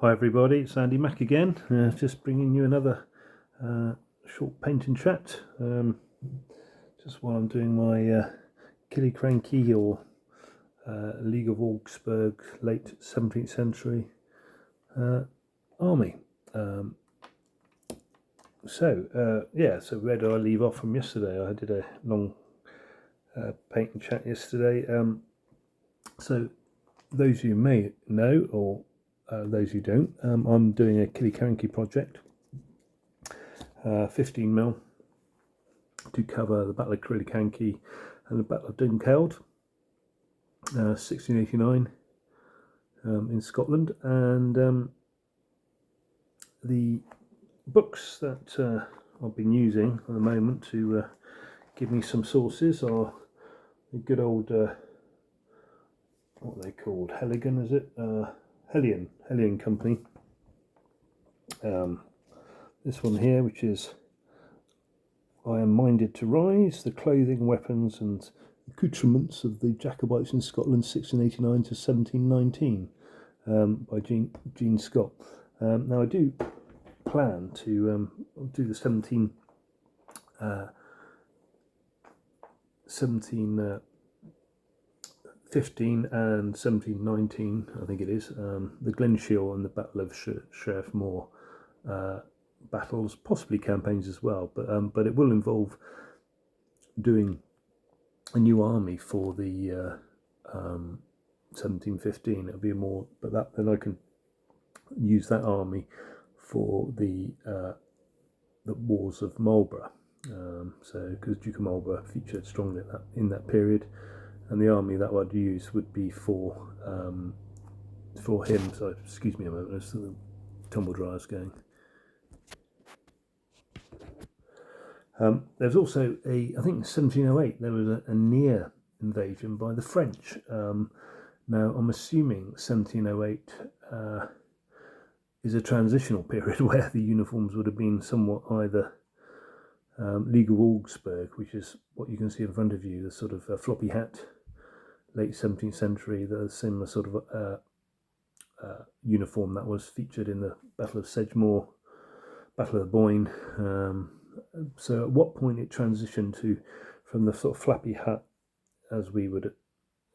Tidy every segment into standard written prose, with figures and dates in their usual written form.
Hi everybody, it's Andy Mack again, just bringing you another short paint and chat, just while I'm doing my Killiecrankie or League of Augsburg late 17th century army. So where do I leave off from yesterday? I did a long paint and chat yesterday. So those you may know, or those who don't, I'm doing a Killiecrankie project, 15mm, to cover the Battle of Killiecrankie and the Battle of Dunkeld, 1689, in Scotland. And the books that I've been using at the moment to give me some sources are the good old, what are they called? Helligan, is it? Hellion Company. This one here, which is I Am Minded to Rise, the Clothing, Weapons and Accoutrements of the Jacobites in Scotland, 1689 to 1719, by Jean Scott. Now I do plan to do the 1715 and 1719, I think it is, the Glenshiel and the Battle of Sheriff Moor battles, possibly campaigns as well, but it will involve doing a new army for the 1715. It'll be more, but then I can use that army for the Wars of Marlborough. So because Duke of Marlborough featured strongly in that period, and the army that I'd use would be for him. So excuse me a moment, as the tumble dryer's going. There's also I think in 1708 there was a near invasion by the French. Now I'm assuming 1708 is a transitional period where the uniforms would have been somewhat either League of Augsburg, which is what you can see in front of you, the sort of floppy hat, late 17th century, the similar sort of uniform that was featured in the Battle of Sedgemoor, Battle of the Boyne. So at what point it transitioned from the sort of flappy hat, as we would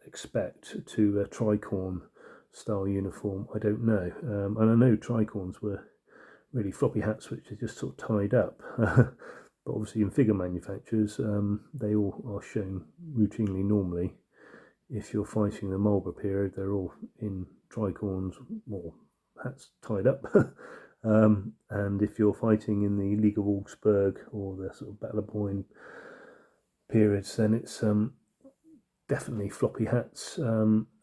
expect, to a tricorn style uniform, I don't know. And I know tricorns were really floppy hats which are just sort of tied up. But obviously in figure manufacturers, they all are shown routinely normally. If you're fighting the Marlborough period, they're all in tricorns or hats tied up. And if you're fighting in the League of Augsburg or the sort of Battle of Boyne periods, then it's definitely floppy hats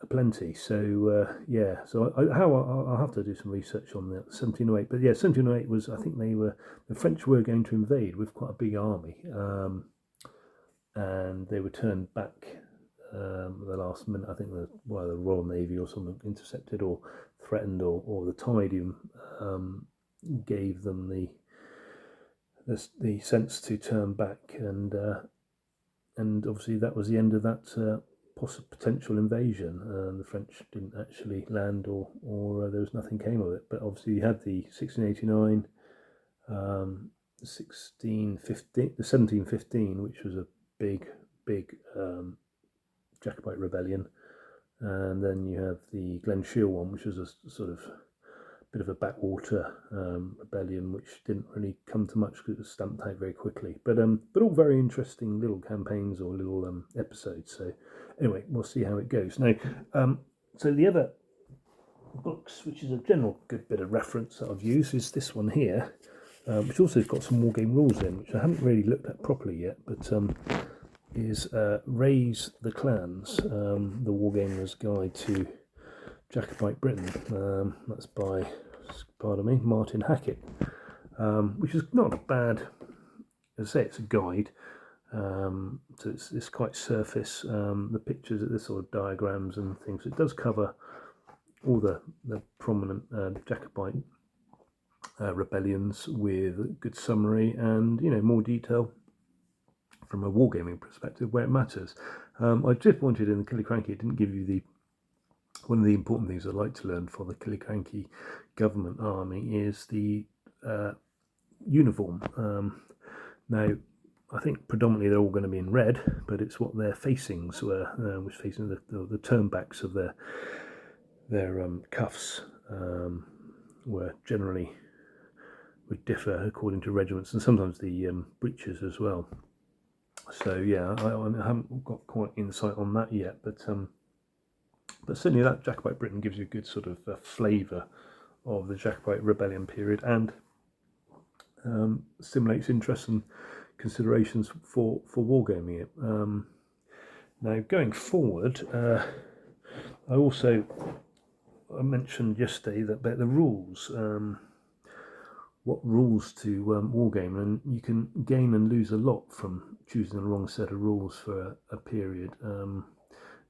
aplenty. So so I'll have to do some research on that 1708. But yeah, 1708 was, I think the French were going to invade with quite a big army, and they were turned back the last minute. I think the Royal Navy or something intercepted or threatened, or the tide gave them the sense to turn back, and obviously that was the end of that potential invasion. The French didn't actually land, or there was nothing came of it. But obviously you had the 1689, 1715, which was a big Jacobite rebellion, and then you have the Glenshiel one, which was a sort of bit of a backwater rebellion, which didn't really come to much because it was stamped out very quickly. But all very interesting little campaigns or little episodes. So anyway, we'll see how it goes. Now, so the other books, which is a general good bit of reference that I've used, is this one here, which also has got some wargame rules in, which I haven't really looked at properly yet, but is Raise the Clans, the Wargamer's Guide to Jacobite Britain. That's by, pardon me, Martin Hackett, which is not a bad, as I say, it's a guide. So it's quite surface. The pictures, the sort of diagrams and things. It does cover all the prominent Jacobite rebellions with a good summary and more detail from a wargaming perspective where it matters. I just wanted in the Killiecrankie, it didn't give you the one of the important things I'd like to learn for the Killiecrankie government army is the uniform. Now, I think predominantly they're all going to be in red, but it's what their facings were, was facing the turnbacks of their cuffs were generally would differ according to regiments, and sometimes the breeches as well. So yeah, I haven't got quite insight on that yet, but certainly that Jacobite Britain gives you a good sort of flavour of the Jacobite rebellion period, and stimulates interest and considerations for wargaming it. Now, going forward, I mentioned yesterday that about the rules, what rules to wargame, and you can gain and lose a lot from choosing the wrong set of rules for a period.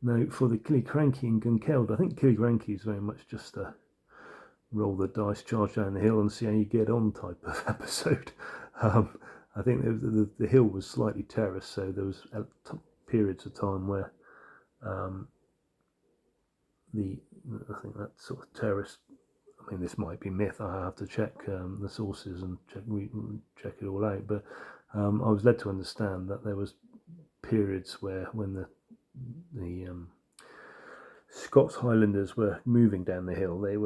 Now, for the Killiecrankie and Gunkeld, I think Killiecrankie is very much just a roll the dice, charge down the hill and see how you get on type of episode. I think the hill was slightly terraced, so there was periods of time where I think that sort of terrace, I mean, this might be myth, I have to check the sources and check it all out, but I was led to understand that there was periods when the Scots Highlanders were moving down the hill, there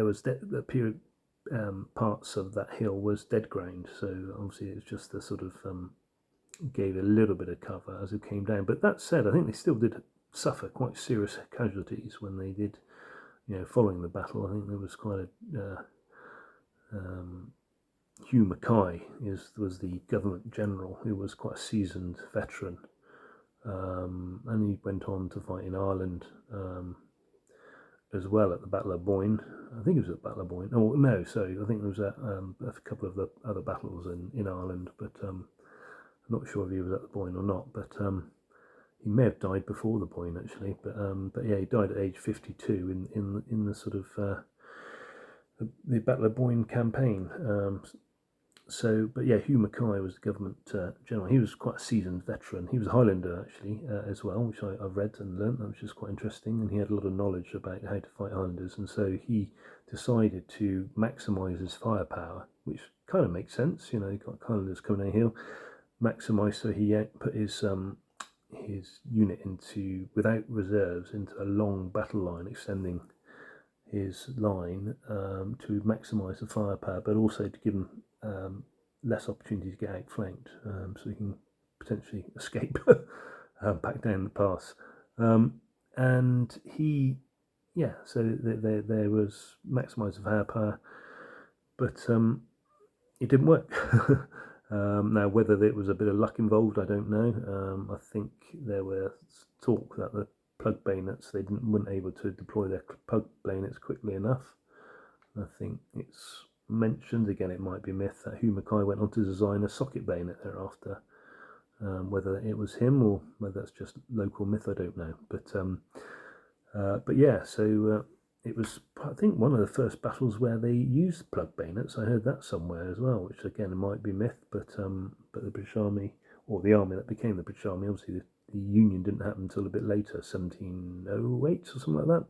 was the period parts of that hill was dead ground, so obviously it's just the sort of gave a little bit of cover as it came down. But that said, I think they still did suffer quite serious casualties when they did, following the battle. I think there was quite a Hugh Mackay was the government general, who was quite a seasoned veteran, and he went on to fight in Ireland as well at the Battle of Boyne. I think it was at the Battle of Boyne. Oh no, sorry, I think there was a couple of the other battles in Ireland, but I'm not sure if he was at the Boyne or not. But he may have died before the Boyne actually. But yeah, he died at age 52 in the sort of the Battle of Boyne campaign. But yeah, Hugh Mackay was the government general. He was quite a seasoned veteran. He was a Highlander actually as well, which I've read and learnt, which is quite interesting. And he had a lot of knowledge about how to fight Highlanders. And so he decided to maximise his firepower, which kind of makes sense. You've got Highlanders coming down hill, maximise. So he put his unit without reserves into a long battle line, extending his line to maximise the firepower, but also to give him less opportunity to get outflanked, so he can potentially escape back down the pass. And he, so there was maximise the firepower, but it didn't work. Now, whether it was a bit of luck involved, I don't know. I think there were talk that the plug bayonets, they weren't able to deploy their plug bayonets quickly enough. I think it's mentioned, again it might be a myth, that Hugh Mackay went on to design a socket bayonet thereafter. Whether it was him or whether that's just local myth, I don't know. But yeah, so it was, I think, one of the first battles where they used plug bayonets. I heard that somewhere as well, which again it might be myth, but the British Army, or the army that became the British Army, obviously the Union didn't happen until a bit later, 1708 or something like that.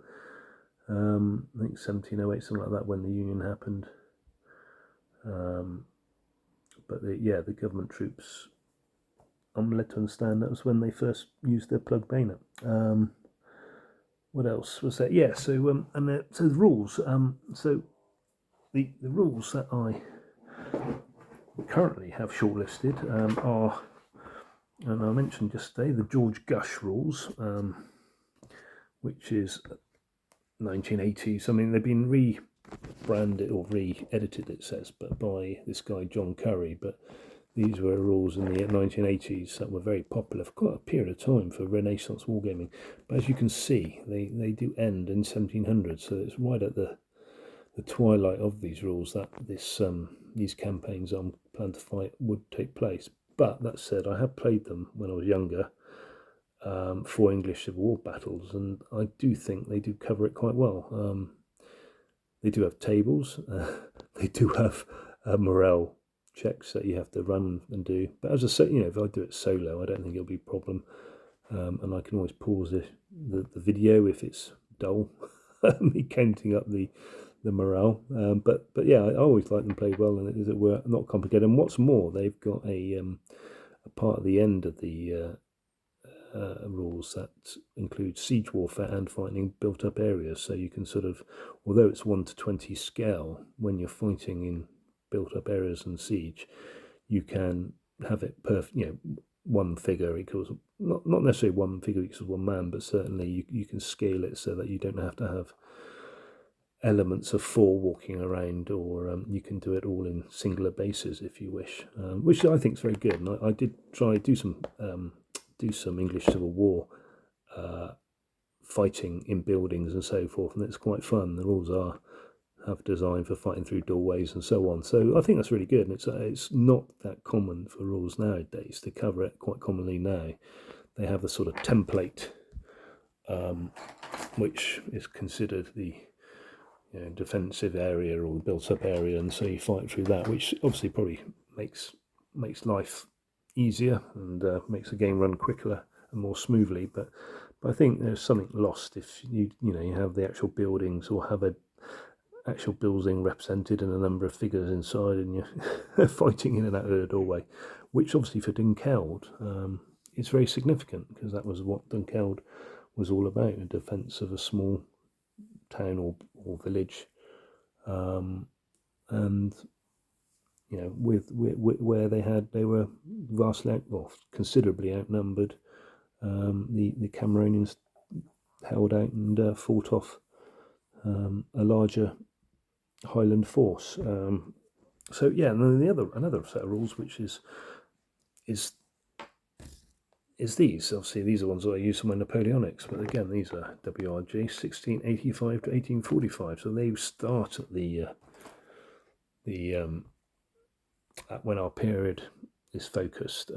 I think 1708, something like that, when the Union happened. But the government troops, I'm led to understand that was when they first used their plug bayonet. What else was that? Yeah, so so the rules. So the rules that I currently have shortlisted are, and I mentioned yesterday, the George Gush rules, which is 1980s. I mean, they've been rebranded or re-edited, it says, but by this guy John Curry. But these were rules in the 1980s that were very popular for quite a period of time for Renaissance wargaming. But as you can see, they do end in 1700, so it's right at the twilight of these rules that these campaigns I'm planning to fight would take place. But that said, I have played them when I was younger, for English Civil War battles, and I do think they do cover it quite well. They do have tables, they do have morale checks that you have to run and do. But as I say, if I do it solo, I don't think it'll be a problem. and I can always pause the video if it's dull, me counting up the morale. But yeah, I always like them played well, and as it were, not complicated. And what's more, they've got a part at the end of the rules that include siege warfare and fighting built up areas. So you can sort of, although it's 1 to 20 scale, when you're fighting in built up areas and siege, you can have it perfect. One figure equals, not necessarily one figure equals one man, but certainly you can scale it so that you don't have to have elements of 4 walking around, or you can do it all in singular bases if you wish, which I think is very good. And I did try do some English Civil War fighting in buildings and so forth, and it's quite fun. The rules have designed for fighting through doorways and so on. So I think that's really good, and it's not that common for rules nowadays to cover it. Quite commonly now, they have the sort of template, which is considered the defensive area or the built-up area, and so you fight through that, which obviously probably makes life easier and makes the game run quicker and more smoothly. But I think there's something lost if you have the actual buildings, or have a actual building represented and a number of figures inside, and you're fighting in and out of the doorway, which obviously for Dunkeld is very significant, because that was what Dunkeld was all about, a defence of a small town or village, and with where they were vastly considerably outnumbered. The Cameronians held out and fought off a larger Highland force. So yeah, and then another set of rules, which is these. Obviously, these are ones that I use for my Napoleonics, but again, these are WRG 1685 to 1845. So they start at at when our period is focused.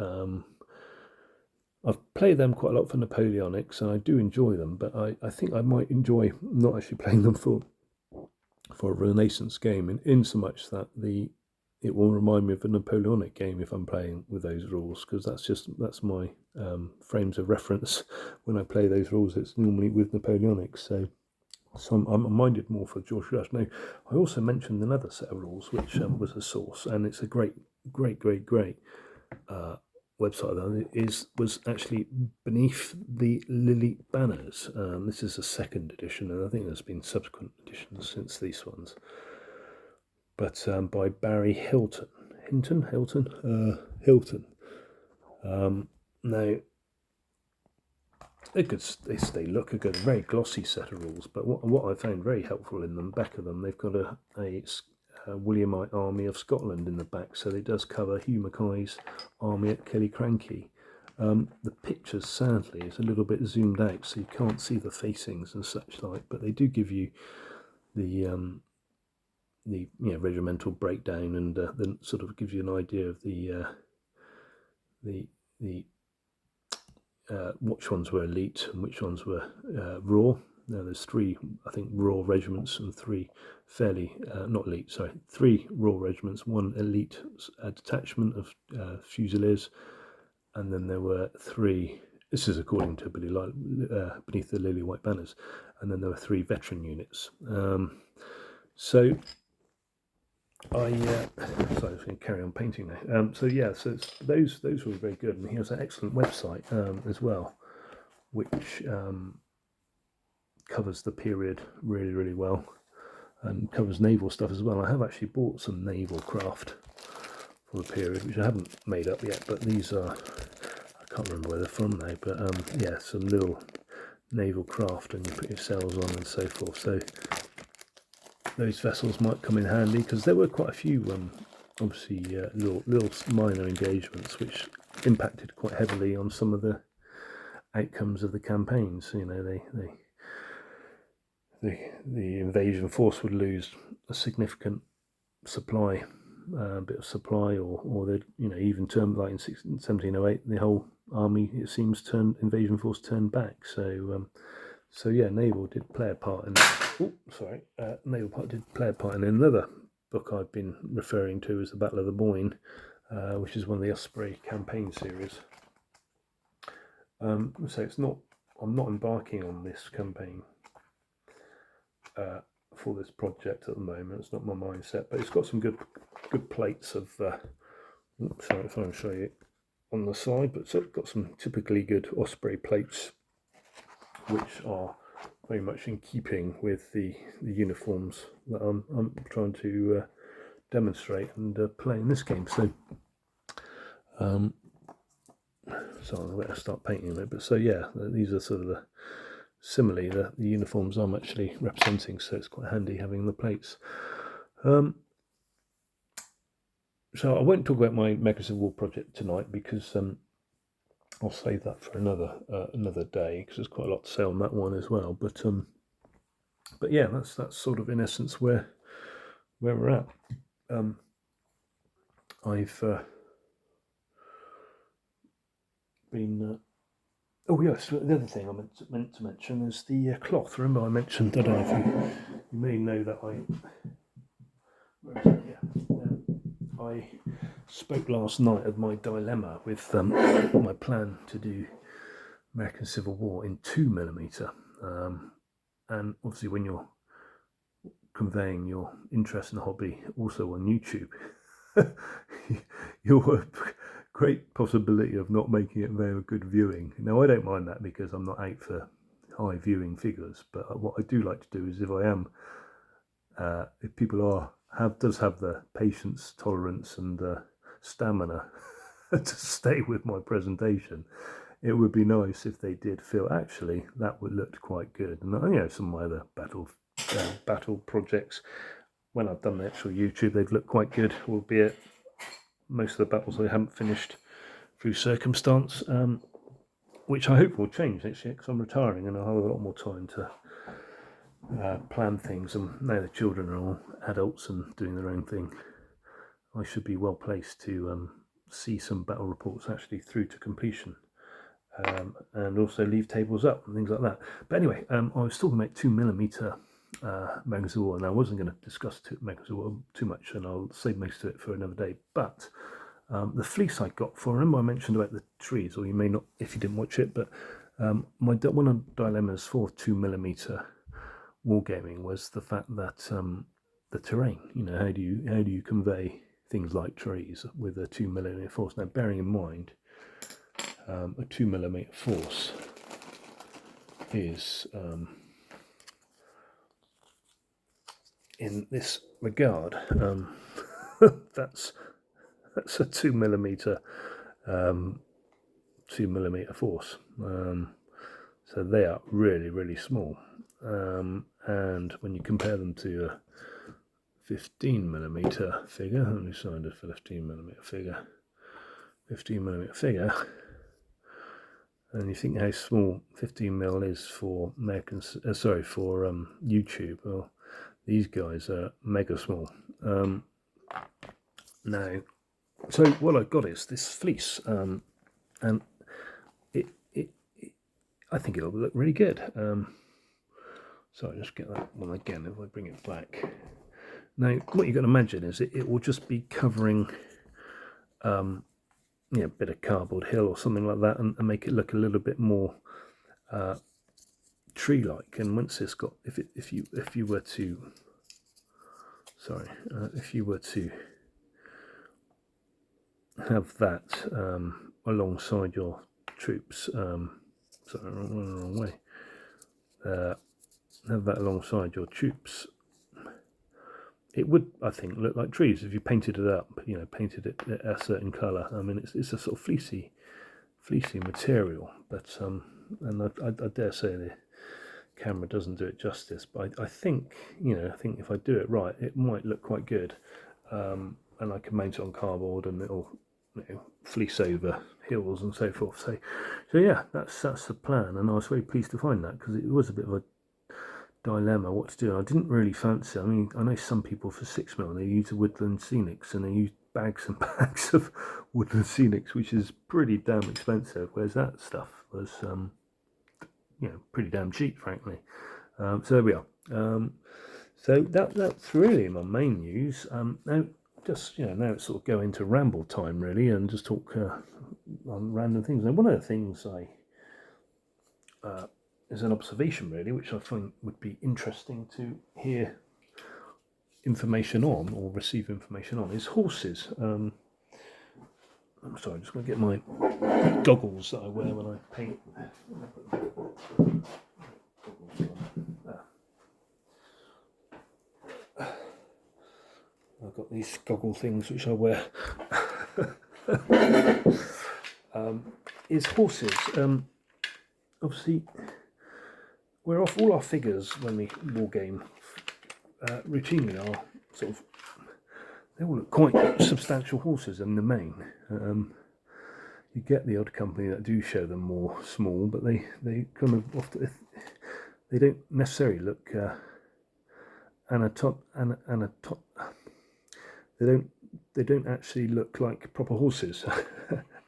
I've played them quite a lot for Napoleonics, and I do enjoy them, but I think I might enjoy not actually playing them for a Renaissance game, in so much that it will remind me of a Napoleonic game if I'm playing with those rules, because that's my frames of reference when I play those rules. It's normally with Napoleonics, so I'm minded more for George Rush. Now, I also mentioned another set of rules, which was a source, and it's a great website that was actually Beneath the Lily Banners. This is a second edition, and I think there's been subsequent editions since these ones. But by Barry Hilton. Now, they look a good, very glossy set of rules. But what I found very helpful in them, back of them, they've got a Williamite army of Scotland in the back, so it does cover Hugh Mackay's army at Killiecrankie. The pictures, sadly, is a little bit zoomed out, so you can't see the facings and such like, but they do give you the regimental breakdown, and then sort of gives you an idea of the which ones were elite and which ones were raw. Now there's 3, I think, raw regiments and 3 3 raw regiments, 1 elite detachment of Fusiliers, and then there were 3. This is according to Beneath the Lily White Banners, and then there were 3 veteran units. So I'm just going to carry on painting now. So those were very good, and he has an excellent website as well, which covers the period really well, and covers naval stuff as well. I have actually bought some naval craft for the period, which I haven't made up yet, but these are, I can't remember where they're from now, but some little naval craft, and you put your sails on and so forth. So those vessels might come in handy, because there were quite a few obviously little minor engagements which impacted quite heavily on some of the outcomes of the campaigns. The invasion force would lose a significant supply, bit of supply, or they'd even turn, like in 1708, the whole army, it seems, invasion force turned back. So yeah, naval did play a part in. Naval did play a part in another book I've been referring to as the Battle of the Boyne, which is one of the Osprey campaign series. So it's not. I'm not embarking on this campaign for this project at the moment. It's not my mindset, but it's got some good plates of. Sorry if I can show you on the side, but it's got some typically good Osprey plates, which are very much in keeping with the uniforms that I'm trying to demonstrate and play in this game. So, so I'm going to start painting a little bit. So yeah, these are sort of similarly the uniforms I'm actually representing. So it's quite handy having the plates. So I won't talk about my Mega Civil War project tonight because I'll save that for another day because there's quite a lot to say on that one as well. But yeah, that's sort of in essence where we're at. I've been. Oh yes, the other thing I meant to mention is the cloth. Remember, I mentioned. I don't know if you may know that I spoke last night of my dilemma with my plan to do American Civil War in 2mm, and obviously when you're conveying your interest in the hobby also on YouTube, you're a great possibility of not making it very good viewing. Now I don't mind that because I'm not out for high viewing figures, but what I do like to do is if people have the patience, tolerance, and stamina to stay with my presentation, it would be nice if they did feel actually that would look quite good. And some of my other battle projects, when I've done the actual YouTube, they've looked quite good, albeit most of the battles I haven't finished through circumstance, which I hope will change next year because I'm retiring and I'll have a lot more time to plan things. And now the children are all adults and doing their own thing, I should be well placed to see some battle reports actually through to completion, and also leave tables up and things like that. But anyway, I was talking about 2mm Mega Civil War, and I wasn't going to discuss Mega Civil War too much, and I'll save most of it for another day. But the fleece I got for, remember I mentioned about the trees, or you may not if you didn't watch it, but one of the dilemmas for 2mm wargaming was the fact that the terrain. How do you convey things like trees with a 2mm force? Now, bearing in mind, a 2mm force is in this regard. That's a 2mm 2mm force. So they are really, really small. And when you compare them to a 15mm figure, let me find a 15mm figure, and you think how small 15mm is for YouTube. Well, these guys are mega small. Now, so what I've got is this fleece, and I think it'll look really good. So I'll just get that one again if I bring it back. Now, what you've got to imagine is it will just be covering a bit of cardboard hill or something like that, and make it look a little bit more tree-like. And once it's got, if you were to have that alongside your troops, sorry, wrong way. Have that alongside your troops, it would, I think, look like trees if you painted it up. Painted it a certain colour. I mean, it's a sort of fleecy material, but and I dare say the camera doesn't do it justice. But I think if I do it right, it might look quite good. And I can mount it on cardboard, and it'll fleece over hills and so forth. So yeah, that's the plan, and I was very pleased to find that because it was a bit of a dilemma what to do. And I didn't really fancy. I mean, I know some people for 6mm they use woodland scenics, and they use bags and bags of woodland scenics, which is pretty damn expensive. Whereas that stuff was, pretty damn cheap, frankly. So there we are. So that's really my main news. Now, just now it's sort of going to ramble time really, and just talk on random things. Now, one of the things I is an observation really, which I think would be interesting to hear information on or receive information on, is horses. I'm sorry, I'm just going to get my goggles that I wear when I paint. I've got these goggle things which I wear. Is horses. Obviously, we're off all our figures when we wargame. Routinely are sort of, they all look quite substantial horses in the main. You get the odd company that do show them more small, but they kind of often, they don't necessarily look they don't actually look like proper horses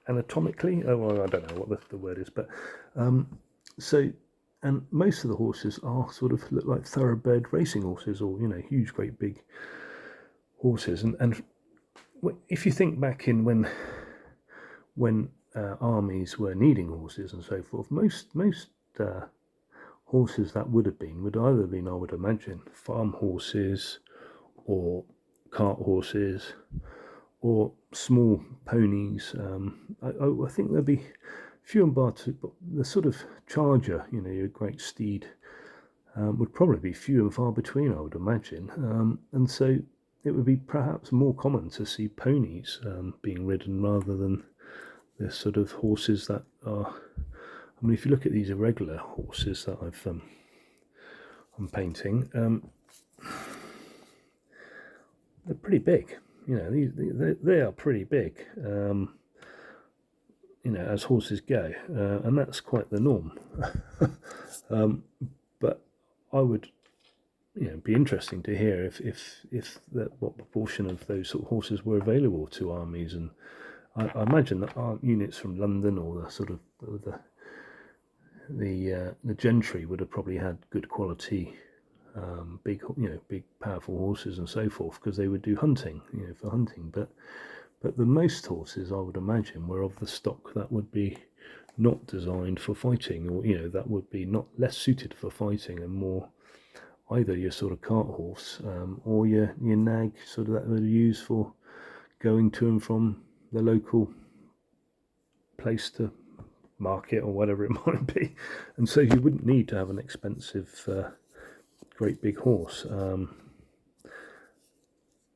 anatomically. Oh, well, I don't know what the word is, but and most of the horses are sort of look like thoroughbred racing horses, or huge, great big horses. And if you think back in when armies were needing horses and so forth, most horses that would either have been, I would imagine, farm horses or cart horses or small ponies. I think there'd be few and far between, but the sort of charger, your great steed, would probably be few and far between, I would imagine. And so it would be perhaps more common to see ponies being ridden rather than the sort of horses that are. I mean, if you look at these irregular horses that I'm painting, they're pretty big. They are pretty big. As horses go, and that's quite the norm. But I would, be interesting to hear if what proportion of those sort of horses were available to armies, and I imagine that our units from London or the sort of the gentry would have probably had good quality, big powerful horses and so forth, because they would do hunting, for hunting, but the most horses, I would imagine, were of the stock that would be not designed for fighting, or that would be not less suited for fighting, and more either your sort of cart horse or your nag, sort of that would use for going to and from the local place to market or whatever it might be. And so you wouldn't need to have an expensive great big horse.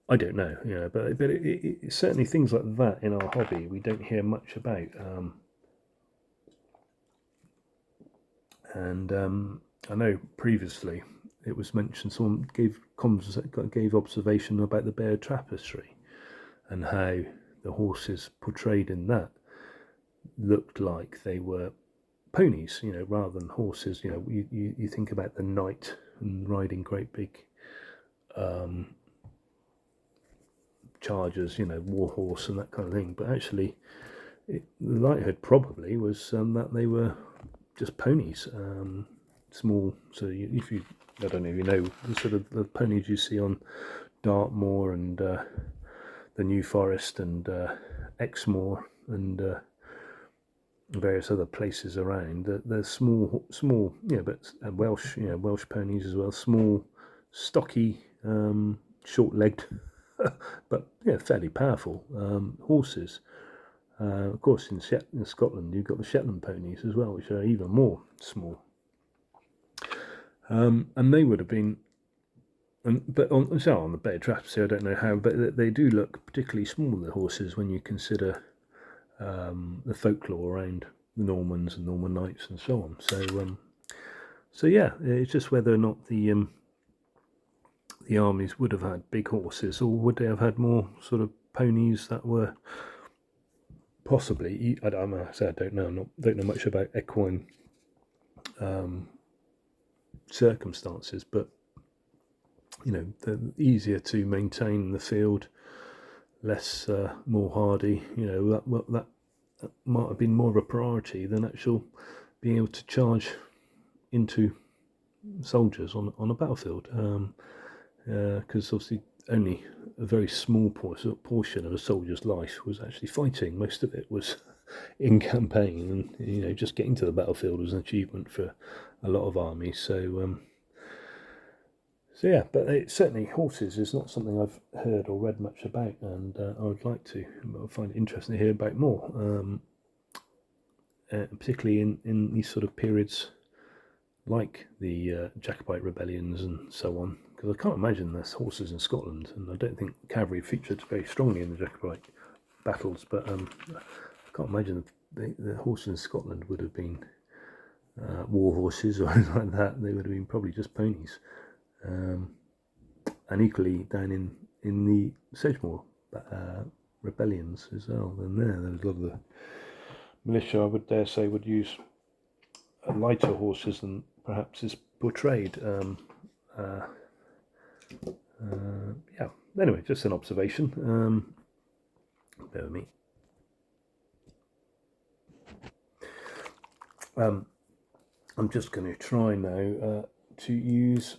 I don't know, but it certainly things like that in our hobby we don't hear much about. And I know previously it was mentioned, someone gave observation about the Bear Tapestry and how the horses portrayed in that looked like they were ponies, rather than horses. You think about the knight and riding great big chargers, war horse and that kind of thing, but actually the likelihood probably was that they were just ponies, small. So if you, I don't know if you know the sort of the ponies you see on Dartmoor and the New Forest and Exmoor and various other places around. They're small, but Welsh ponies as well, small, stocky, short-legged, but fairly powerful horses. Of course, in Scotland, you've got the Shetland ponies as well, which are even more small. And they would have been, but on the Bear Tapestry, I don't know how, but they do look particularly small, the horses, when you consider the folklore around the Normans and Norman knights and so on. So yeah, it's just whether or not the armies would have had big horses, or would they have had more sort of ponies that were possibly. I don't know. I don't know. Don't know much about equine circumstances, but they're easier to maintain in the field, less more hardy. That might have been more of a priority than actual being able to charge into soldiers on a battlefield, because obviously only a very small portion of a soldier's life was actually fighting. Most of it was in campaign, and you know, just getting to the battlefield was an achievement for a lot of armies. So yeah, but certainly horses is not something I've heard or read much about, and I would like to. I find it interesting to hear about more, particularly in these sort of periods like the Jacobite rebellions and so on, because I can't imagine there's horses in Scotland, and I don't think cavalry featured very strongly in the Jacobite battles, but I can't imagine the horses in Scotland would have been war horses or anything like that. They would have been probably just ponies. And equally down in the Sedgemoor rebellions as well, and there was a lot of the militia, I would dare say, would use lighter horses than perhaps is portrayed. Yeah, anyway, just an observation. Bear with me. I'm just going to try now to use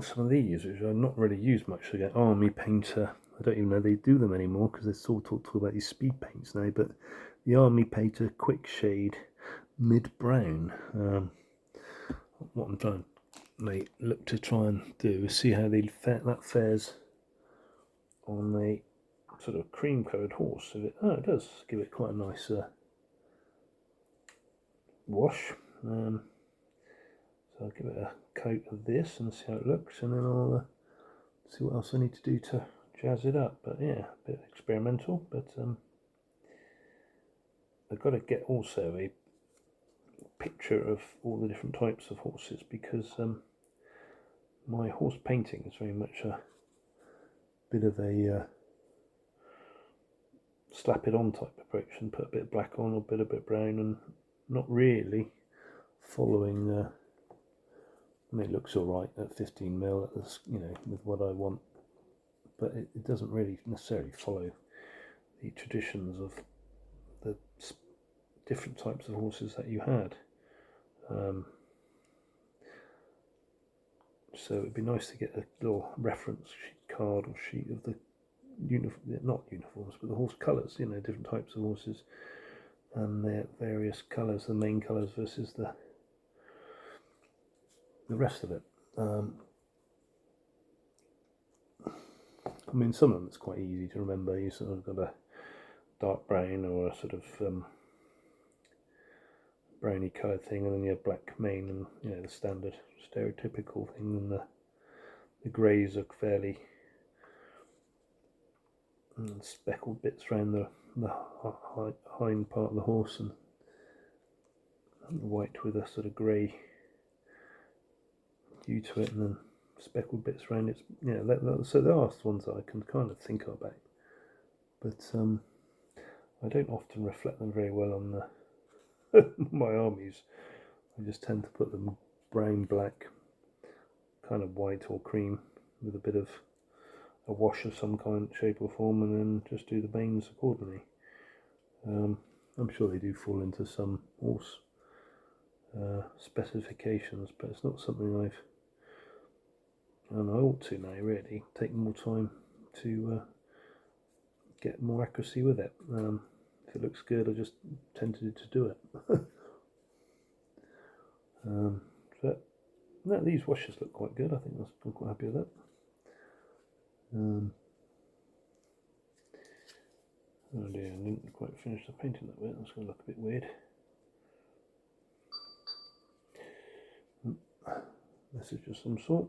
some of these, which I've not really used much. Again, Army Painter. I don't even know they do them anymore, because they sort of talk about these speed paints now. But the Army Painter Quick Shade Mid Brown. What I'm trying to look to try and do is see how that fares on a sort of cream coloured horse. It does give it quite a nice wash. So I'll give it a coat of this and see how it looks, and then I'll see what else I need to do to jazz it up. But yeah, a bit experimental, but I've got to get also a picture of all the different types of horses, because my horse painting is very much a bit of a slap it on type approach, and put a bit of black on or a bit brown, and not really following. I mean, it looks all right at 15mm, you know, with what I want, but it doesn't really necessarily follow the traditions of the different types of horses that you had. So it'd be nice to get a little reference card or sheet of the not uniforms, but the horse colours, you know, different types of horses and their various colours, the main colours versus the rest of it. I mean, some of them it's quite easy to remember. You sort of got a dark brown or a sort of browny coloured thing, and then you have black mane, and you know, the standard stereotypical thing, and the greys are fairly speckled bits around the hind part of the horse, and white with a sort of grey hue to it, and then speckled bits around it. Yeah, so there are ones that I can kind of think about, but I don't often reflect them very well on my armies. I just tend to put them brown, black, kind of white or cream, with a bit of a wash of some kind, shape or form, and then just do the manes accordingly. I'm sure they do fall into some horse specifications, but it's not something and I ought to now really take more time to get more accuracy with it. If it looks good, I just tended to do it. But no, these washes look quite good. I think I'm quite happy with that. Oh dear, I didn't quite finish the painting that bit. That's going to look a bit weird. Message of some sort.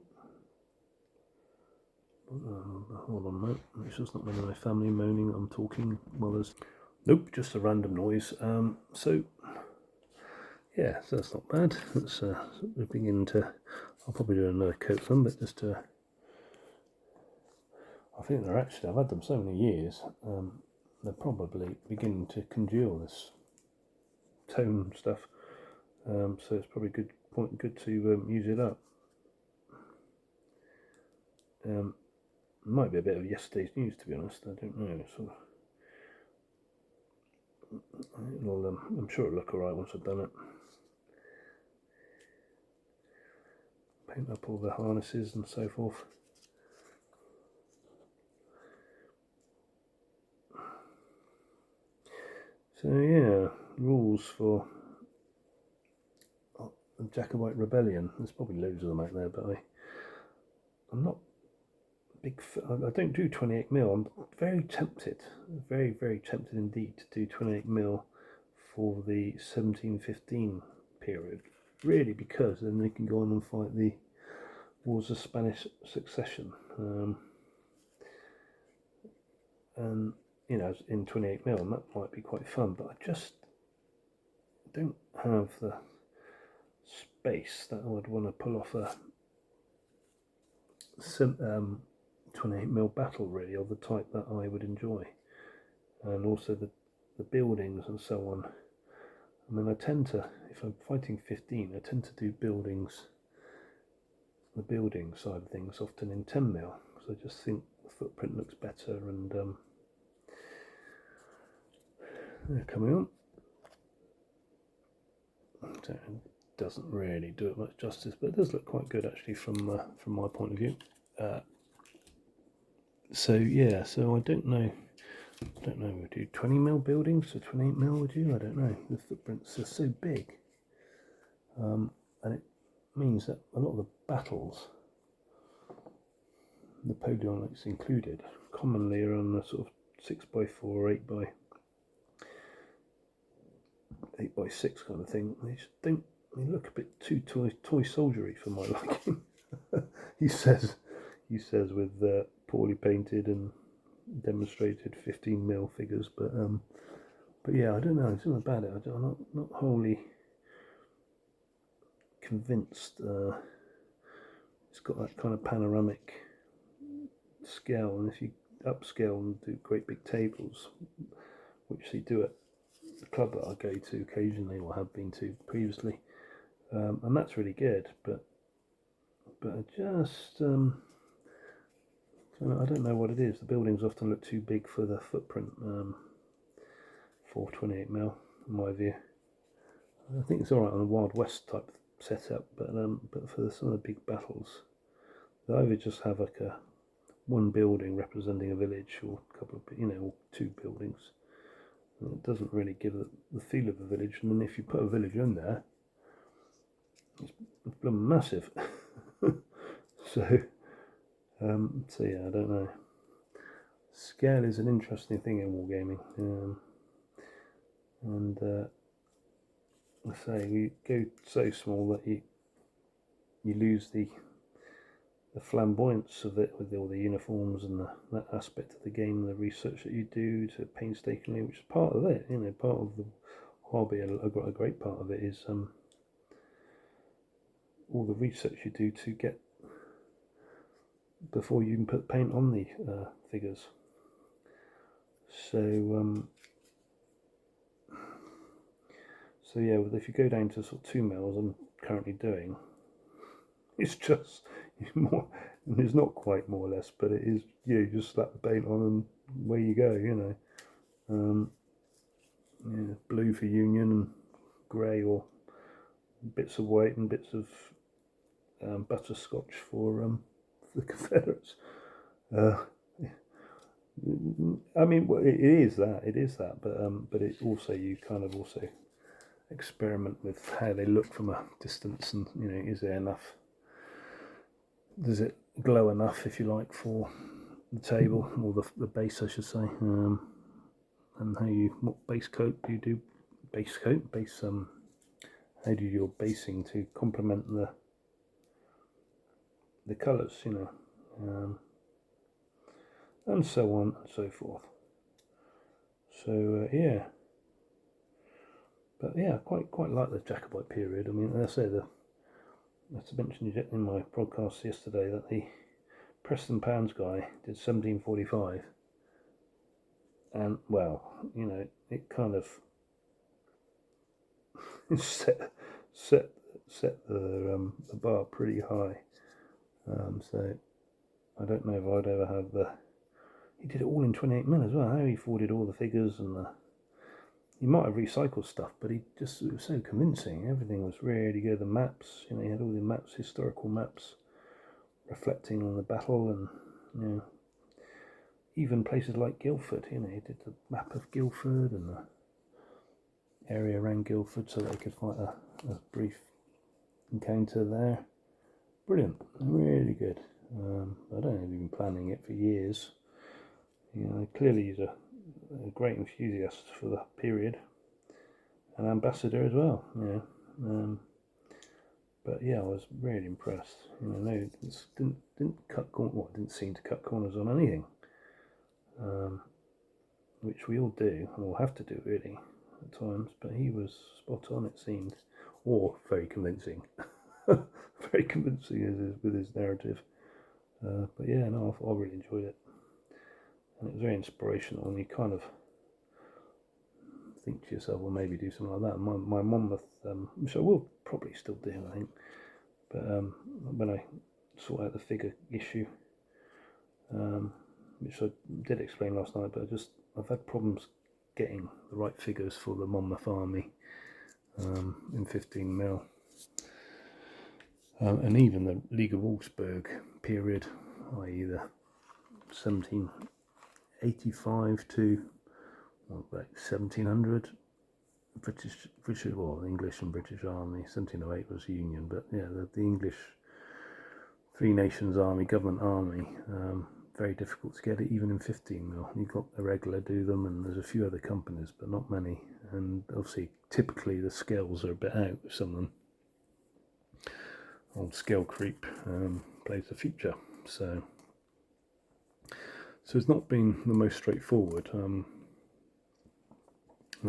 Hold on a minute. It's just not one of my family moaning that I'm talking while there's... Nope, just a random noise. So yeah, so that's not bad. Let's begin to... I'll probably do another coat of them, but just to... I think they're actually... I've had them so many years. They're probably beginning to congeal this tone stuff. So it's probably good to use it up. Might be a bit of yesterday's news, to be honest. I don't know. I'm sure it'll look alright once I've done it. Paint up all the harnesses and so forth. So yeah, rules for the Jacobite Rebellion. There's probably loads of them out there, but I'm not big. I don't do 28mm. I'm very tempted, very tempted indeed to do 28mm for the 1715 period. Really, because then they can go on and fight the Wars of Spanish Succession. And you know, in 28mm, and that might be quite fun, but I just don't have the space that I would want to pull off a 28mm battle, really, of the type that I would enjoy, and also the buildings and so on. I mean, I tend to, if I'm fighting 15, I tend to do buildings, the building side of things, often in 10mm, because I just think the footprint looks better. And they're coming on. So it doesn't really do it much justice, but it does look quite good actually from my point of view. So yeah, so I don't know. Would you 20mm buildings or 28mm? Would you? I don't know. The footprints are so big, and it means that a lot of the battles, Napoleonics included, commonly are on the sort of 6x4 or 8x6 kind of thing. They just don't. They look a bit too toy soldiery for my liking. he says with poorly painted and demonstrated 15mm figures, but yeah, I don't know. Something about it. I'm not wholly convinced. It's got that kind of panoramic scale, and if you upscale and do great big tables, which they do at the club that I go to occasionally or have been to previously, and that's really good. But I just I don't know what it is. The buildings often look too big for the footprint for 28mm, in my view. I think it's all right on a Wild West type setup, but for some of the big battles, they either just have like one building representing a village, or a couple of, or two buildings. And it doesn't really give the feel of a village. And then if you put a village in there, it's massive. So yeah, I don't know. Scale is an interesting thing in wargaming, and I say we go so small that you lose the flamboyance of it, with all the uniforms and that aspect of the game, the research that you do to painstakingly, which is part of it. Part of the hobby. A great part of it is all the research you do to get before you can put paint on the figures. So yeah, if you go down to sort of 2mm, I'm currently doing, it's just more. It's not quite more or less, but it is. You just slap the paint on and away you go. Yeah, blue for Union and grey, or bits of white and bits of butterscotch for the Confederates. I mean, it is that, but it also, you kind of also experiment with how they look from a distance, and is there enough? Does it glow enough, if you like, for the table, or the base, I should say, and what base coat do you do? How do you do your basing to complement the colours, and so on and so forth. So yeah, but yeah, quite like the Jacobite period. I mean, as I say, as I mentioned in my podcast yesterday, that the Preston Pounds guy did 1745, and well, it kind of set the bar pretty high. So I don't know if I'd ever have he did it all in 28mm as well. How he forwarded all the figures, and he might have recycled stuff, but it was so convincing. Everything was really good. The maps, he had all the maps, historical maps, reflecting on the battle, and even places like Guildford. He did the map of Guildford, and area around Guildford so they could fight a brief encounter there. Brilliant, really good. I don't know if he's been planning it for years. You know, clearly he's a great enthusiast for the period, an ambassador as well. You know, but yeah, I was really impressed. You know, no, didn't cut corners. Well, didn't seem to cut corners on anything, which we all do, or have to do really at times. But he was spot on, it seemed, or very convincing, very convincing with his narrative. But yeah, no, I really enjoyed it, and it was very inspirational. And you kind of think to yourself, well, maybe do something like that. My Monmouth, which I will probably still do, I think. But when I sort out the figure issue, which I did explain last night, but I've had problems getting the right figures for the Monmouth army in 15mm. And even the League of Augsburg period, i.e. the 1785 to about 1700, British, well, English and British army. 1708 was Union, but yeah, the English Three Nations army, government army, very difficult to get it even in 15mm. You've got Irregular do them, and there's a few other companies, but not many. And obviously, typically the scales are a bit out with some of them. Old scale creep plays a feature, so it's not been the most straightforward. And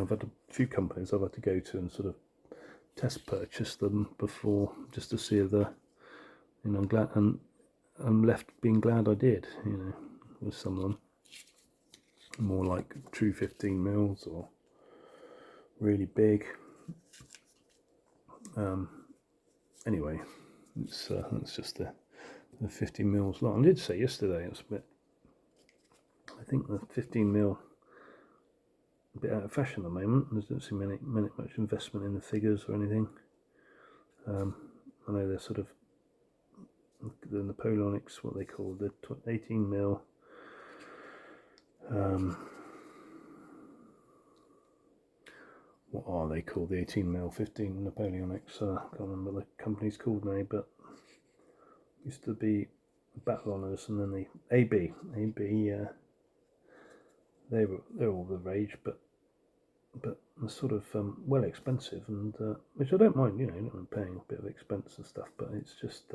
I've had a few companies I've had to go to and sort of test purchase them before, just to see if the, you know, I'm glad, and I'm left being glad I did. You know, with some of them more like true 15mm or really big. Anyway, it's just the 15mm long. I did say yesterday it's a bit. I think the 15mm a bit out of fashion at the moment. There doesn't seem much investment in the figures or anything. I know they're sort of the Napoleonics, what they call the 18mm. What are they called? The 18mm, 15 Napoleonics. I can't remember what the company's called now, but used to be Battle Honours, and then the AB. They're all the rage, but they're sort of well expensive, and which I don't mind. You know, I don't mind paying a bit of expense and stuff, but it's just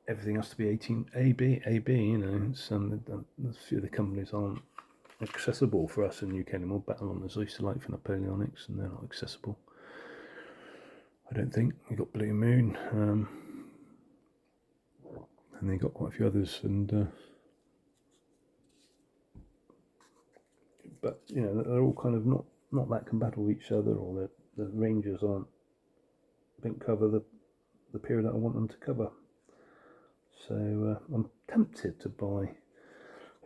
everything has to be 18 AB. You know, it's a few of the companies aren't accessible for us in UK anymore. Battle Honours I used to like for Napoleonics, and they're not accessible, I don't think. We got Blue Moon, and they got quite a few others, and but you know, they're all kind of not that compatible with each other, or the ranges don't cover the period that I want them to cover. So I'm tempted to buy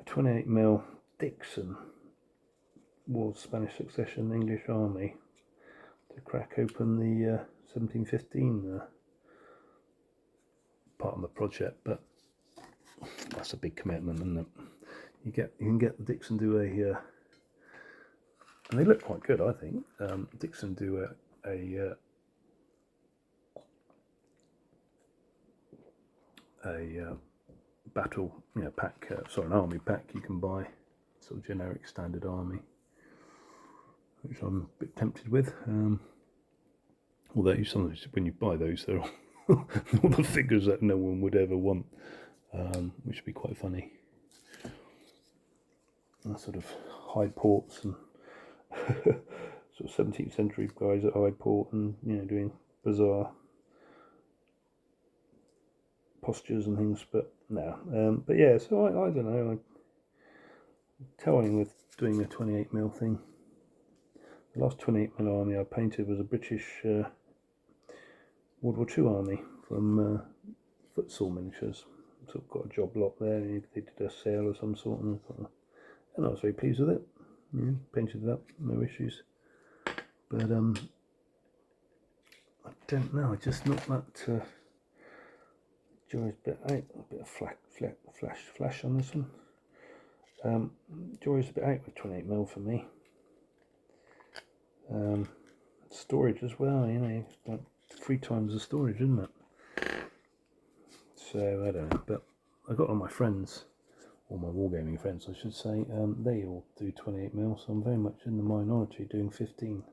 a 28mm Dixon War's Spanish Succession English Army to crack open the 1715 part of the project, but that's a big commitment, isn't it? You can get the Dixon do a and they look quite good, I think. Dixon do a battle, pack. An army pack you can buy, sort of generic standard army, which I'm a bit tempted with. Although sometimes when you buy those, they're all the figures that no one would ever want, which would be quite funny. Sort of Hyde Ports and sort of 17th century guys at Hyde Port, and doing bizarre postures and things, but no. But yeah, so I don't know. I'm toying with doing a 28mm thing. The last 28mm army I painted was a British World War II army from Footsore Miniatures. Sort of got a job lot there. They did a sale of some sort, and I was very pleased with it. Painted it up, no issues. But I don't know. I just not that. Joy's bit out, a bit of flash on this one. Joy's a bit out with 28mm for me. Storage as well, you know, like 3 times the storage, isn't it? So I don't know, but I got all my friends, or my wargaming friends I should say, they all do 28mm, so I'm very much in the minority doing 15mm.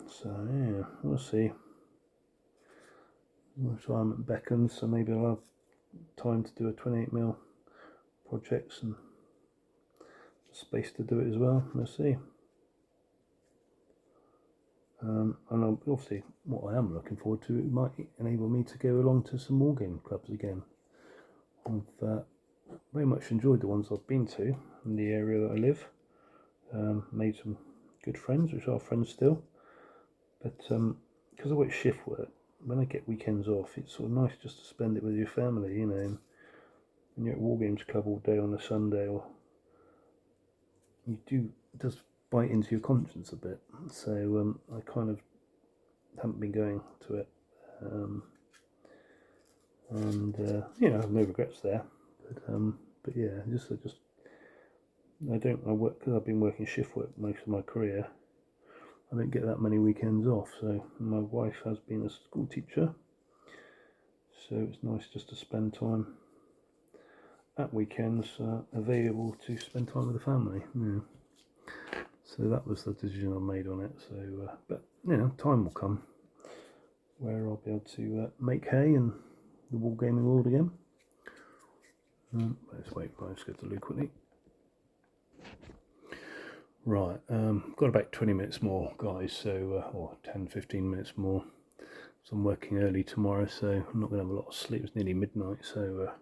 So yeah, we'll see. Retirement beckons, so maybe I'll have time to do a 28mm projects and space to do it as well. We'll see. And obviously, what I am looking forward to, it might enable me to go along to some wargame clubs again. I've very much enjoyed the ones I've been to in the area that I live. Made some good friends, which are friends still. But because I work shift work, when I get weekends off, it's sort of nice just to spend it with your family, you know. And when you're at wargames club all day on a Sunday, or it does bite into your conscience a bit. So I kind of haven't been going to it, and you know, no regrets there. But yeah, I work because I've been working shift work most of my career. I don't get that many weekends off. So my wife has been a school teacher, so it's nice just to spend time at weekends available to spend time with the family. Yeah. So that was the decision I made on it. So, but you know, time will come where I'll be able to make hay in the wargaming world again. Let's wait. Let's go to Lou quickly. Right, got about 20 minutes more, guys. So, or 10-15 minutes more. So I'm working early tomorrow, so I'm not going to have a lot of sleep. It's nearly midnight, so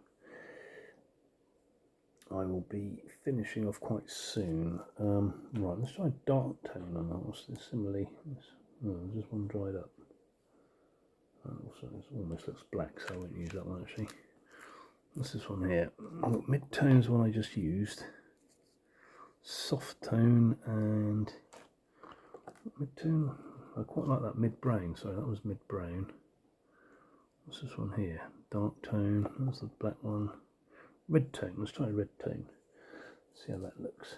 I will be finishing off quite soon. Right, let's try dark tone on that. What's this? Similarly, just one dried up. Also, it almost looks black, so I won't use that one actually. What's this one here? Mid-tone's one I just used. Soft tone and mid-tone. I quite like that mid-brown. Sorry, that was mid-brown. What's this one here? Dark tone. That's the black one. Red tone. Let's try red tone. See how that looks.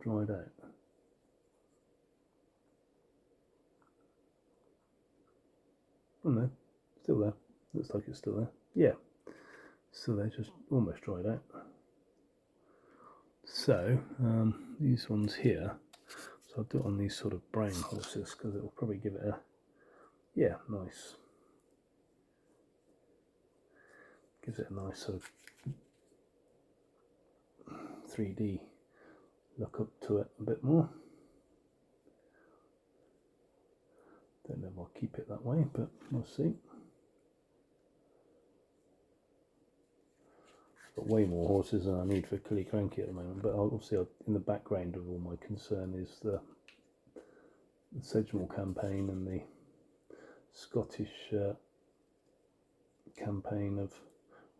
Dried out. Oh no, still there. Looks like it's still there. Yeah, still there, just almost dried out. So these ones here, so I'll do it on these sort of brown horses because it will probably give it a, yeah, nice, gives it a nice sort of 3D look up to it a bit more. Don't know if I'll keep it that way, but we'll see. Got way more horses than I need for Killiecrankie at the moment, but obviously in the background of all my concern is the Sedgemoor campaign and the Scottish campaign of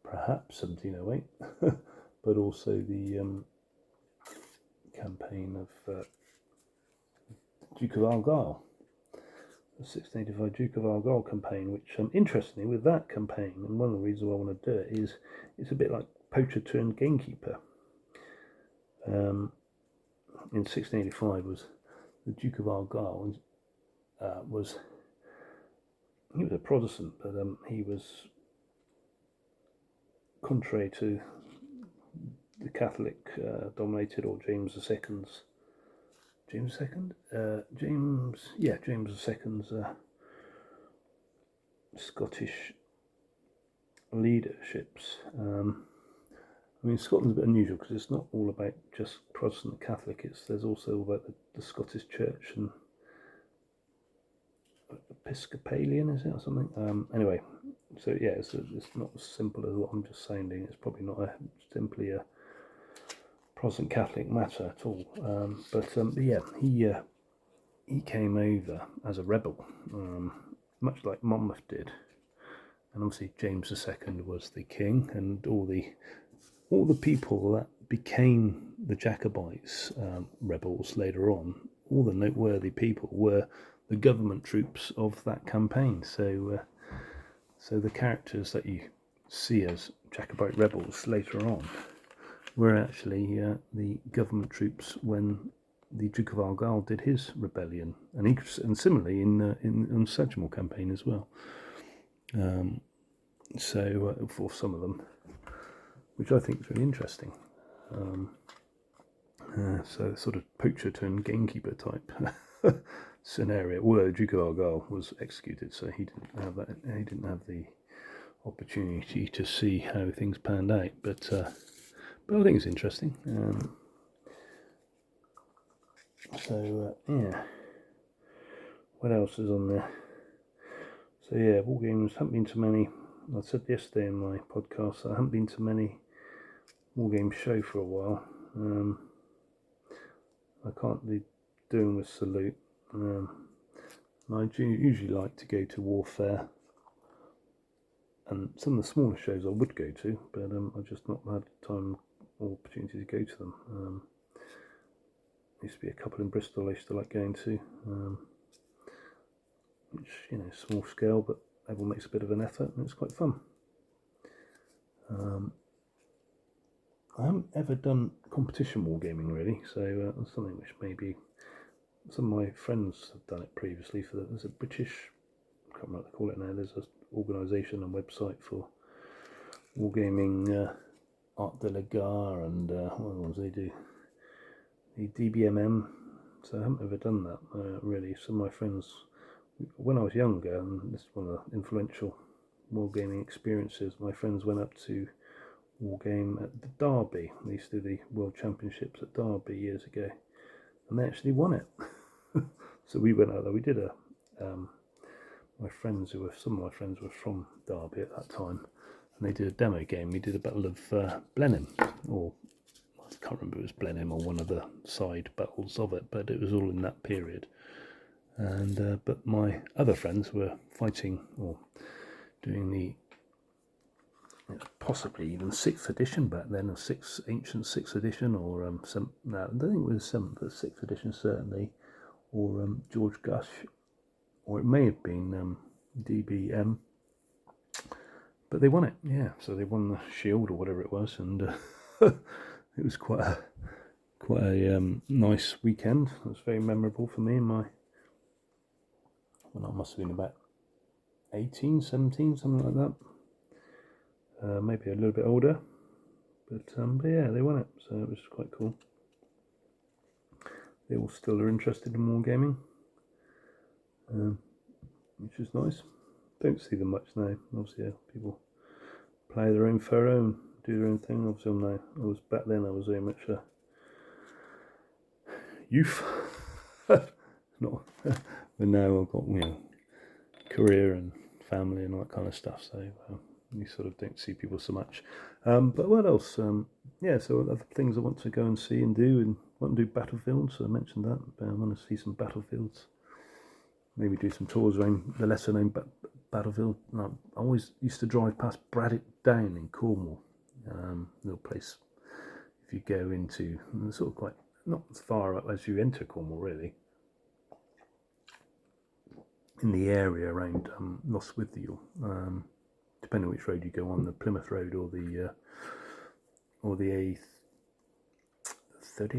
perhaps 1708, but also the campaign of Duke of Argyll, the 1685 Duke of Argyll campaign, which interestingly with that campaign, and one of the reasons why I want to do it is it's a bit like poacher turned gamekeeper. In 1685 was the Duke of Argyll he was a Protestant, but he was contrary to the Catholic dominated, or James II's Scottish leaderships. I mean, Scotland's a bit unusual because it's not all about just Protestant and Catholic. There's also about the Scottish Church and Episcopalian, is it, or something? Anyway, so yeah, it's not as simple as what I'm just sounding. It's probably not simply a Protestant Catholic matter at all. But yeah, he came over as a rebel, much like Monmouth did, and obviously James II was the king, and all the people that became the Jacobites rebels later on, all the noteworthy people were the government troops of that campaign. So the characters that you see as Jacobite rebels later on were actually the government troops when the Duke of Argyll did his rebellion, and similarly in Sedgemoor campaign as well. For some of them, which I think is really interesting. So sort of poacher turned gamekeeper type scenario. Although Duke of Argyll was executed, so he didn't have that. He didn't have the opportunity to see how things panned out. But I think it's interesting. Yeah. What else is on there? So yeah, war games. Haven't been to many. I said yesterday in my podcast I haven't been to many war game show for a while. I can't be doing with Salute. I usually like to go to Warfare and some of the smaller shows I would go to, but I've just not had time or opportunity to go to them. Used to be a couple in Bristol I used to like going to, which, small scale, but everyone makes a bit of an effort and it's quite fun. I haven't ever done competition wargaming really, so that's something which maybe some of my friends have done it previously. There's a British, I can't remember what they call it now, there's an organisation and website for wargaming, Art de la Gare, and what ones they do, the DBMM. So I haven't ever done that really. Some of my friends, when I was younger, and this is one of the influential wargaming experiences, my friends went up to wargame at the Derby. They used to do the World Championships at Derby years ago, and they actually won it. So we went out there. We did some of my friends were from Derby at that time, and they did a demo game. We did a Battle of Blenheim, or I can't remember if it was Blenheim or one of the side battles of it, but it was all in that period. And but my other friends were fighting or doing the possibly even 6th edition back then, ancient 6th edition, or no, I don't think it was 7th, but 6th edition certainly, or George Gush, or it may have been DBM, but they won it. Yeah, so they won the shield or whatever it was, and it was quite a nice weekend. It was very memorable for me. When I must have been about 18, 17, something like that. Maybe a little bit older, but yeah, they won it, so it was quite cool. They all still are interested in wargaming, which is nice. Don't see them much now. Obviously, people play their own furrow and do their own thing. Obviously, back then I was very much a youth. Not, but now I've got career and family and all that kind of stuff. So you sort of don't see people so much. But what else? So other things I want to go and see and do, and want to do battlefields. So I mentioned that. I want to see some battlefields. Maybe do some tours around the lesser known battlefield. I always used to drive past Braddock Down in Cornwall, little place. If you go into sort of quite not as far up as you enter Cornwall, really, in the area around Lostwithiel, depending on which road you go on, the Plymouth Road or the A30.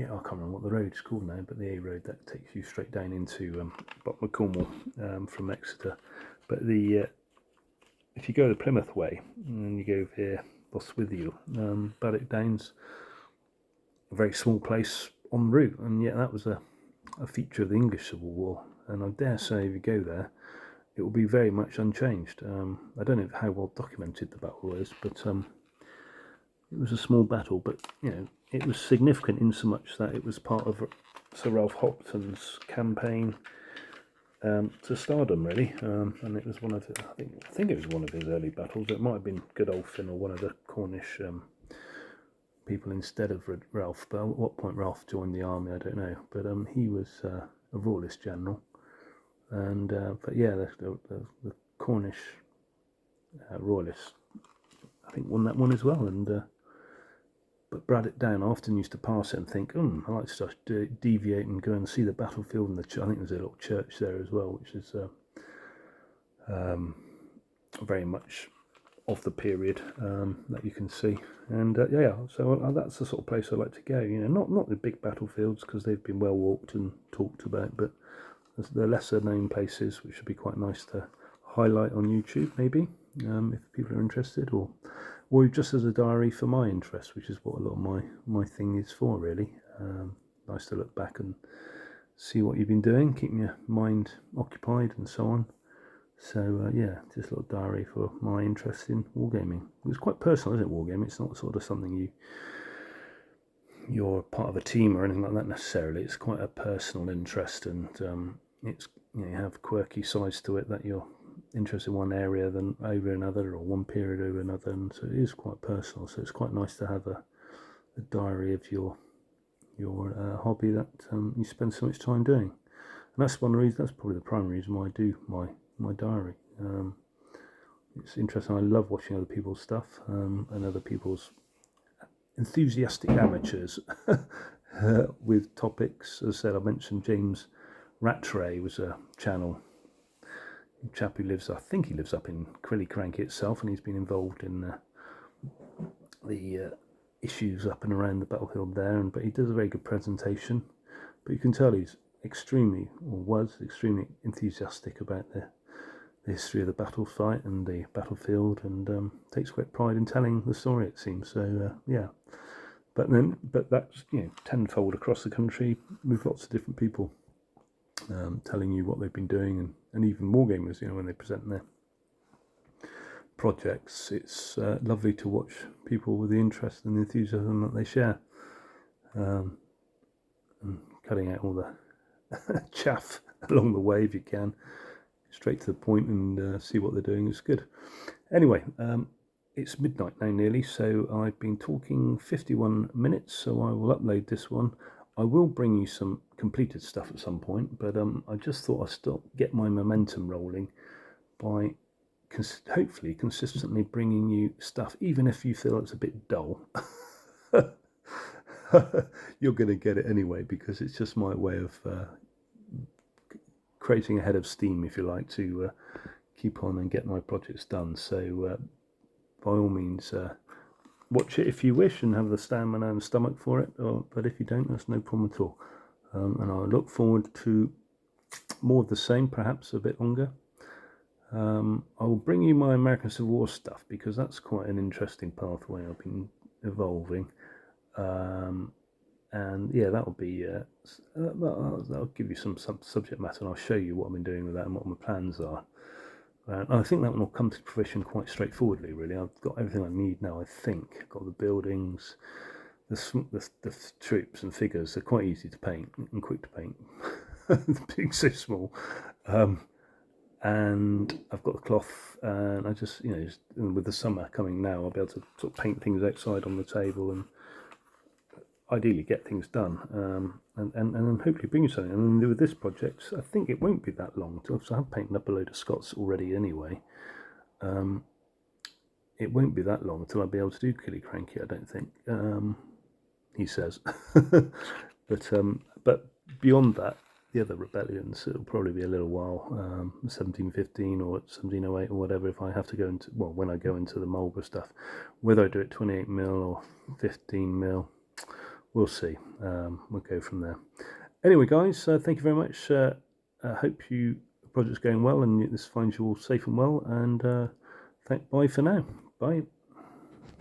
I can't remember what the road is called now, but the A road that takes you straight down into bottom of Cornwall from Exeter. But if you go the Plymouth way and you go here, Lostwithiel, Braddock Down's a very small place en route, and yet that was a feature of the English Civil War. And I dare say if you go there, it will be very much unchanged. I don't know how well documented the battle is, but it was a small battle, but it was significant in so much that it was part of Sir Ralph Hopton's campaign to stardom, really. And it was one of I think it was one of his early battles. It might have been Godolphin or one of the Cornish people instead of Ralph. But at what point Ralph joined the army, I don't know. But he was a royalist general. And but yeah, the Cornish royalists, I think, won that one as well. And but brought it down. I often used to pass it and think, I like to start deviate and go and see the battlefield and the I think there's a little church there as well, which is very much of the period that you can see. And so that's the sort of place I like to go. Not the big battlefields because they've been well walked and talked about, but the lesser known places, which would be quite nice to highlight on YouTube, maybe, if people are interested, or just as a diary for my interest, which is what a lot of my thing is for, really. Nice to look back and see what you've been doing, keeping your mind occupied and so on. So just a little diary for my interest in wargaming. It's quite personal, isn't it, wargaming? It's not sort of something you're part of a team or anything like that necessarily. It's quite a personal interest, and it's you have quirky sides to it that you're interested in one area than over another, or one period over another, and so it is quite personal. So it's quite nice to have a diary of your hobby that you spend so much time doing. And that's one reason. That's probably the primary reason why I do my diary. It's interesting. I love watching other people's stuff and other people's enthusiastic amateurs with topics. As I said, I mentioned James Rattray was a channel. A chap who I think he lives up in Killiecrankie itself, and he's been involved in the issues up and around the battlefield there. But he does a very good presentation. But you can tell he's was extremely enthusiastic about the history of the battle fight and the battlefield, and takes great pride in telling the story, it seems. So but that's tenfold across the country with lots of different people telling you what they've been doing, and even wargamers, when they present their projects, it's lovely to watch people with the interest and the enthusiasm that they share, and cutting out all the chaff along the way if you can. Straight to the point and see what they're doing is good. Anyway, it's midnight now nearly, so I've been talking 51 minutes, so I will upload this one. I will bring you some completed stuff at some point, but I just thought I'd get my momentum rolling by hopefully consistently bringing you stuff, even if you feel it's a bit dull. You're going to get it anyway, because it's just my way of creating a head of steam, if you like, to keep on and get my projects done. So by all means, watch it if you wish and have the stamina and stomach for it, but if you don't, that's no problem at all. And I look forward to more of the same, perhaps a bit longer. I will bring you my American Civil War stuff, because that's quite an interesting pathway I've been evolving. And that'll be that'll give you some subject matter, and I'll show you what I've been doing with that and what my plans are. And I think that one will come to fruition quite straightforwardly, really. I've got everything I need now, I think. I've got the buildings, the troops and figures. They're quite easy to paint and quick to paint, being so small. And I've got the cloth, and I just, with the summer coming now, I'll be able to sort of paint things outside on the table and ideally get things done, and then hopefully bring you something. And with this project, I think it won't be that long. So I have painted up a load of Scots already anyway. It won't be that long until I'll be able to do Killiecrankie, I don't think, he says. But beyond that, the other rebellions, it'll probably be a little while, 1715 or 1708 or whatever, if I have to go into, when I go into the Marlborough stuff. Whether I do it 28mm or 15mm, we'll see. We'll go from there. Anyway, guys, thank you very much. I hope the project's going well and this finds you all safe and well. And bye for now. Bye.